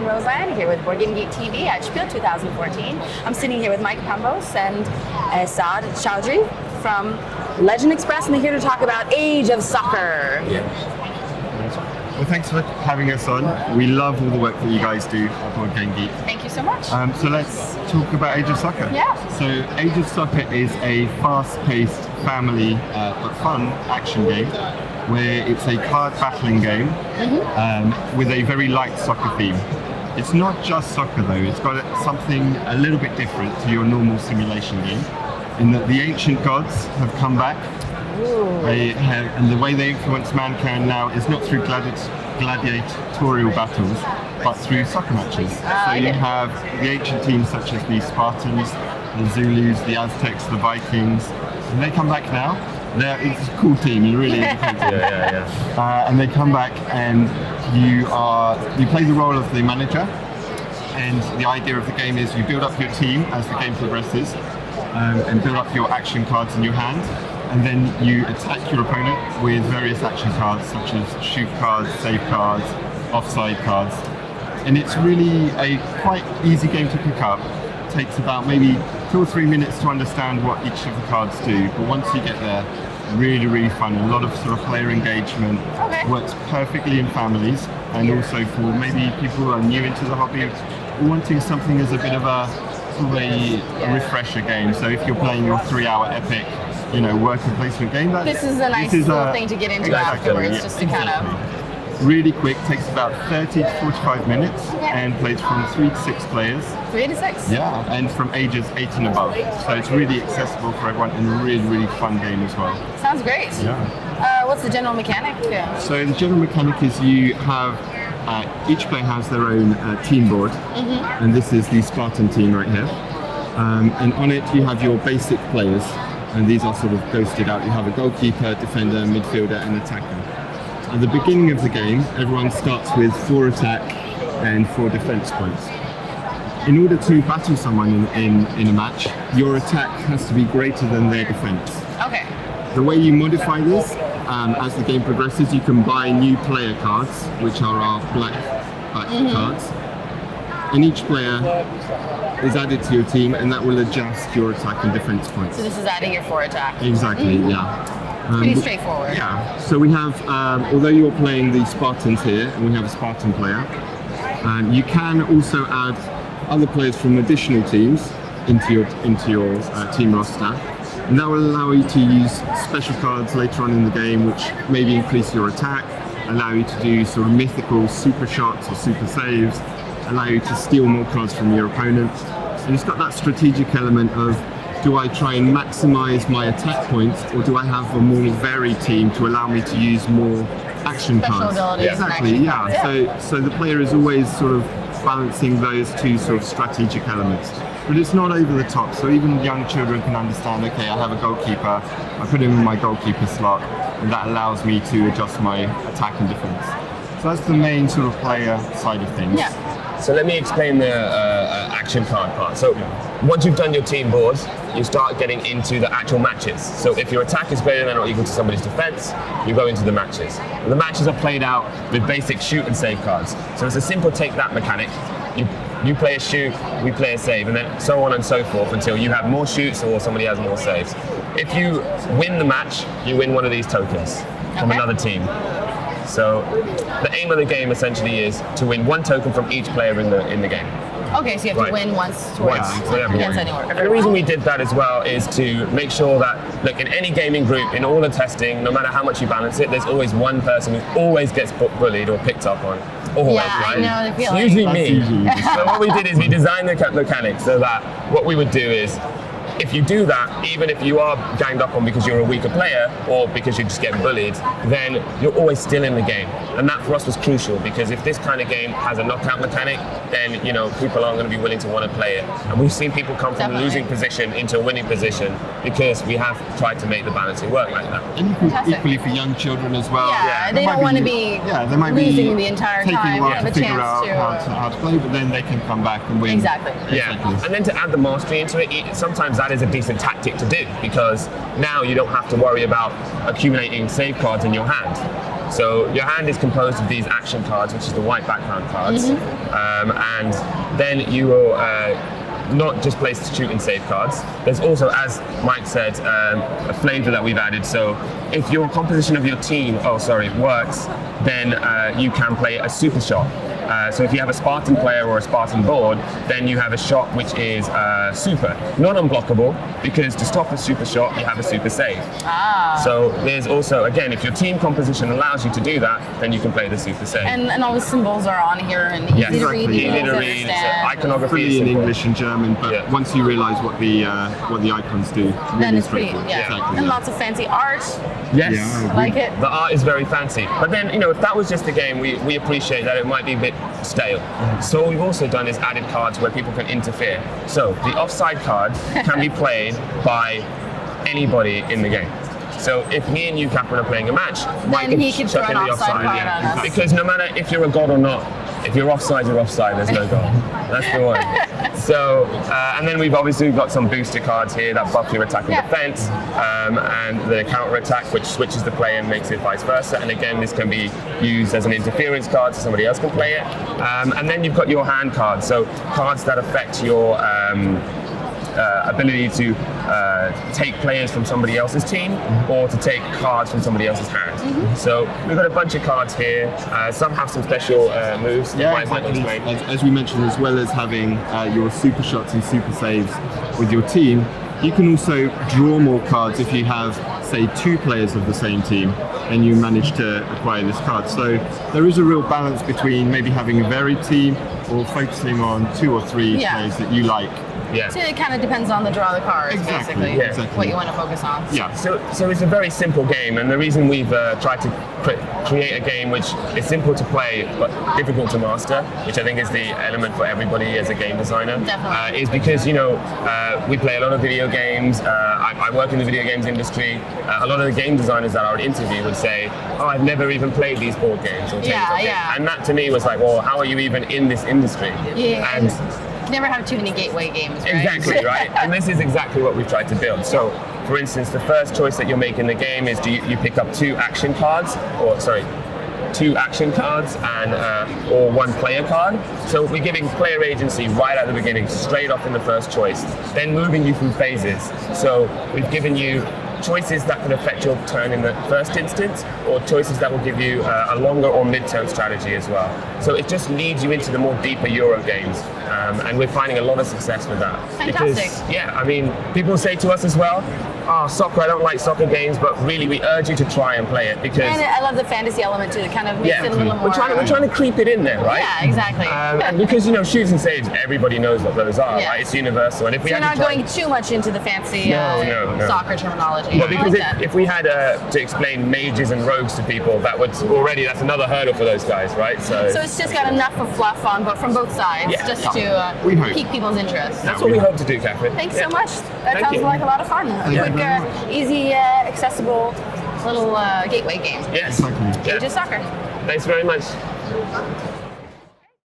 Roseland here with Board Game Geek TV at Spiel 2014. I'm sitting here with Mike Pambos and Saad Chowdhury from Legend Express, and they're here to talk about Age of Soccer. Well, thanks for having us on. We love all the work that you guys do at Board Game Geek. Thank you so much. So let's talk about Age of Soccer. Yeah. So Age of Soccer is a fast-paced, family, but fun action game where it's a card battling game with a very light soccer theme. It's not just soccer though, it's got something a little bit different to your normal simulation game in that the ancient gods have come back. And the way they influence mankind now is not through gladiatorial battles, but through soccer matches. So you have the ancient teams such as the Spartans, the Zulus, the Aztecs, the Vikings, and they come back now. It's a cool team, you really and they come back and you play the role of the manager, and the idea of the game is you build up your team as the game progresses and build up your action cards in your hand. And then you attack your opponent with various action cards such as shoot cards, save cards, offside cards. And it's really a quite easy game to pick up. It takes about maybe 2 or 3 minutes to understand what each of the cards do. But once you get there, really fun. A lot of sort of player engagement. Works perfectly in families, and also for maybe people who are new into the hobby, wanting something as a bit of a sort of a refresher game. So if you're playing your 3-hour epic, worker placement game. This is a nice little thing to get into afterwards, just to kind of... Really quick, takes about 30 to 45 minutes, and plays from 3 to 6 players. 3 to 6? Yeah, and from ages 8 and above. So it's really accessible for everyone, and a really fun game as well. Sounds great. Yeah. What's the general mechanic? So the general mechanic is you have, each player has their own team board, and this is the Spartan team right here. And on it you have your basic players. And these are sort of ghosted out. You have a goalkeeper, defender, midfielder, and attacker. At the beginning of the game, everyone starts with 4 attack and 4 defense points. In order to battle someone in a match, your attack has to be greater than their defense. Okay. The way you modify this, as the game progresses, you can buy new player cards, which are our black cards. And each player is added to your team, and that will adjust your attack and defense points. So this is adding your 4 attack. Exactly, yeah. Pretty straightforward. Yeah. So we have, although you're playing the Spartans here, and we have a Spartan player, you can also add other players from additional teams into your team roster, and that will allow you to use special cards later on in the game, which maybe increase your attack, allow you to do sort of mythical super shots or super saves, allow you to steal more cards from your opponent. And it's got that strategic element of, do I try and maximize my attack points, or do I have a more varied team to allow me to use more action cards? Exactly, yeah. So the player is always sort of balancing those two sort of strategic elements. But it's not over the top, so even young children can understand, okay, I have a goalkeeper, I put him in my goalkeeper slot, and that allows me to adjust my attack and defense. So that's the main sort of player side of things. Yeah. So let me explain the action card part. So once you've done your team boards, you start getting into the actual matches. So if your attack is greater than or equal to somebody's defense, you go into the matches. And the matches are played out with basic shoot and save cards. So it's a simple take that mechanic. You play a shoot, we play a save, and then so on and so forth until you have more shoots or somebody has more saves. If you win the match, you win one of these tokens from another team. So the aim of the game essentially is to win 1 token from each player in the game. Okay, so you have to win once against anyone. And the reason we did that as well is to make sure that, look, in any gaming group, in all the testing, no matter how much you balance it, there's always one person who always gets bullied or picked up on. Always, I know the feeling. It's usually me. So what we did is we designed the mechanics so that what we would do is, if you do that, even if you are ganged up on because you're a weaker player or because you're just getting bullied, then you're always still in the game. And that for us was crucial, because if this kind of game has a knockout mechanic, then people aren't going to be willing to want to play it. And we've seen people come from a losing position into a winning position because we have tried to make the balancing work like that. And equally for young children as well. Yeah, they don't want to be losing the entire time. Taking a while have to a figure chance out how to play, but then they can come back and win. Exactly. Yeah, and then to add the mastery into it, sometimes that is a decent tactic to do, because now you don't have to worry about accumulating save cards in your hand. So your hand is composed of these action cards, which is the white background cards, and then you will not just place shoot and save cards. There's also, as Mike said, a flavor that we've added. So if your composition of your team, works, then you can play a super shot. So if you have a Spartan player or a Spartan board, then you have a shot which is super, not unblockable, because to stop a super shot, you have a super save. So there's also, again, if your team composition allows you to do that, then you can play the super save. And all the symbols are on here and easy to read. Easy to read. Iconography Fully is in simple. English and German, but once you realise what the icons do, Then really it's pretty, straightforward. yeah. Exactly, And yeah. lots of fancy art. Yes. Yeah. Like it. The art is very fancy. But then, if that was just a game, we appreciate that it might be a bit stale. So what we've also done is added cards where people can interfere. So the offside card can be played by anybody in the game. So if me and you, Catherine, are playing a match, Mike he can chuck throw in an the offside offside. card on us. Because no matter if you're a god or not, if you're offside, you're offside. There's no goal. That's the one. So, and then we've obviously got some booster cards here that buff your attack and defense, and the counter attack, which switches the play and makes it vice versa. And again, this can be used as an interference card, so somebody else can play it. And then you've got your hand cards, so cards that affect your ability to take players from somebody else's team or to take cards from somebody else's hand. So we've got a bunch of cards here. Some have some special moves. Yeah, Mike might exactly. explain. As we mentioned, as well as having your super shots and super saves with your team, you can also draw more cards if you have, say, 2 players of the same team and you manage to acquire this card. So there is a real balance between maybe having a varied team or focusing on 2 or 3 players that you like. Yeah. So it kind of depends on the draw of the cards, Exactly, basically, yeah. Exactly. what you want to focus on. Yeah. So it's a very simple game, and the reason we've tried to create a game which is simple to play but difficult to master, which I think is the element for everybody as a game designer, Definitely. is because we play a lot of video games. I work in the video games industry. A lot of the game designers that I would interview would say, "Oh, I've never even played these board games or tabletop games," and that to me was like, "Well, how are you even in this industry?" Yeah. And never have too many gateway games, right? exactly, right? And this is exactly what we've tried to build. So, for instance, the first choice that you'll make in the game is you pick up 2 action cards, and or 1 player card. So we're giving player agency right at the beginning, straight off in the first choice, then moving you through phases. So we've given you choices that can affect your turn in the first instance, or choices that will give you a longer or mid-turn strategy as well. So it just leads you into the more deeper Euro games, and we're finding a lot of success with that. Fantastic. Because, people say to us as well, soccer, I don't like soccer games, but really we urge you to try and play it because... And I love the fantasy element too, it kind of makes it a little more... We're trying to creep it in there, right? Yeah, exactly. And because, shoots and saves, everybody knows what those are, Yeah. right? It's universal. And if we You're had not to try- going too much into the fancy No. soccer terminology. Well, I because like that. if we had to explain mages and rogues to people, that's another hurdle for those guys, right? So it's just got enough of fluff on, but from both sides, Yeah. just to We hope. pique people's interest. That's what we hope to do, Catherine. Thanks Yeah. so much. That Thank sounds you. like a lot of fun. A you quick, very much. easy, accessible little gateway game. Yes. Exactly. Yeah. Age of Soccer. Thanks very much.